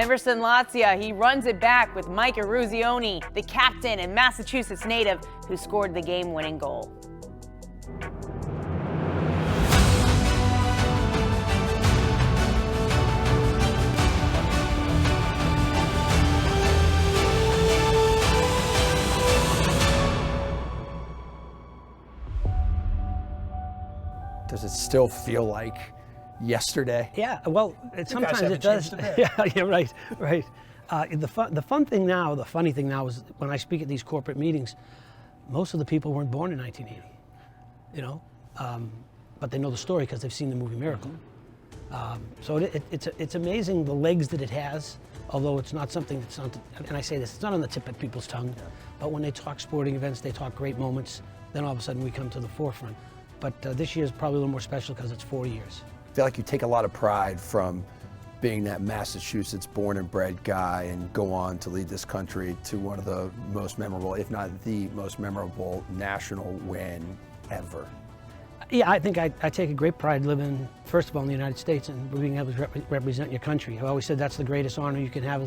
Emerson Lotzia, he runs it back with Mike Eruzione, the captain and Massachusetts native who scored the game-winning goal. Does it still feel like yesterday? Yeah, well, sometimes it does. Yeah, right. The funny thing now is when I speak at these corporate meetings, most of the people weren't born in 1980, but they know the story because they've seen the movie Miracle. So it's amazing the legs that it has, although it's not something that's on, and I say this, it's not on the tip of people's tongue, but when they talk sporting events, they talk great moments, then all of a sudden we come to the forefront. But this year is probably a little more special because it's 4 years. I feel like you take a lot of pride from being that Massachusetts born and bred guy and go on to lead this country to one of the most memorable, if not the most memorable national win ever. Yeah, I think I take a great pride living, first of all, in the United States and being able to represent your country. I've always said that's the greatest honor you can have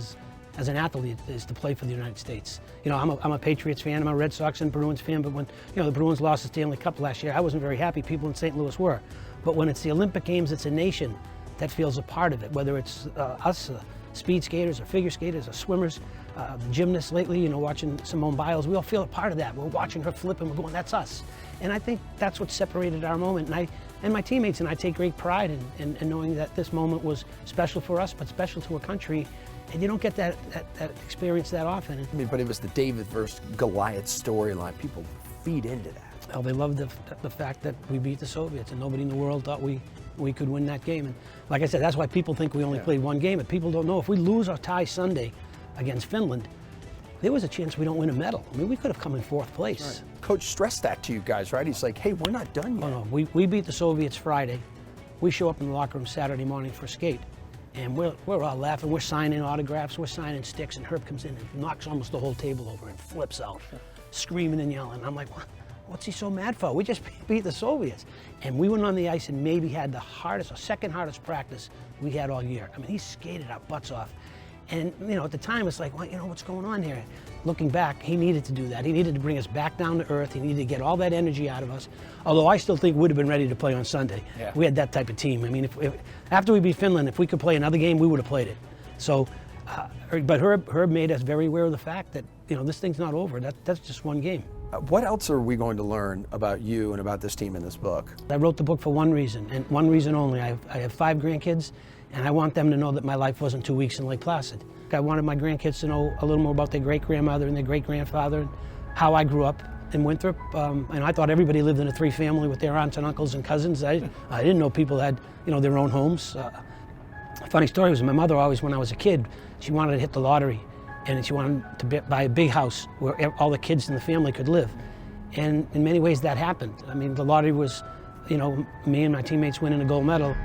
as an athlete, is to play for the United States. I'm a Patriots fan, I'm a Red Sox and Bruins fan, but when the Bruins lost the Stanley Cup last year, I wasn't very happy. People in St. Louis were. But when it's the Olympic Games, it's a nation that feels a part of it, whether it's us, speed skaters or figure skaters or swimmers, the gymnasts lately, watching Simone Biles, we all feel a part of that. We're watching her flip and we're going, that's us. And I think that's what separated our moment. And my teammates and I take great pride in knowing that this moment was special for us, but special to a country. And you don't get that experience that often. But it was the David versus Goliath storyline. People feed into that. Well, they loved the fact that we beat the Soviets, and nobody in the world thought we could win that game. And like I said, that's why people think we only played one game. But people don't know, if we lose or tie Sunday against Finland, there was a chance we don't win a medal. I mean, we could have come in fourth place. Right. Coach stressed that to you guys, right? He's like, hey, we're not done yet. Oh, no, we beat the Soviets Friday. We show up in the locker room Saturday morning for a skate. And we're all laughing, we're signing autographs, we're signing sticks, and Herb comes in and knocks almost the whole table over and flips out, screaming and yelling. I'm like, what's he so mad for? We just beat the Soviets. And we went on the ice and maybe had the hardest, or second hardest practice we had all year. I mean, he skated our butts off. And at the time it's like, well, what's going on here? Looking back, he needed to do that. He needed to bring us back down to earth. He needed to get all that energy out of us. Although I still think we'd have been ready to play on Sunday. Yeah. We had that type of team. I mean, if after we beat Finland, if we could play another game, we would have played it. So, but Herb made us very aware of the fact that, this thing's not over. That's just one game. What else are we going to learn about you and about this team in this book? I wrote the book for one reason, and one reason only. I have 5 grandkids, and I want them to know that my life wasn't 2 weeks in Lake Placid. I wanted my grandkids to know a little more about their great-grandmother and their great-grandfather, and how I grew up in Winthrop. And I thought everybody lived in a 3-family with their aunts and uncles and cousins. I didn't know people had, their own homes. A funny story was my mother always, when I was a kid, she wanted to hit the lottery, and she wanted to buy a big house where all the kids in the family could live. And in many ways that happened. I mean, the lottery was, me and my teammates winning a gold medal.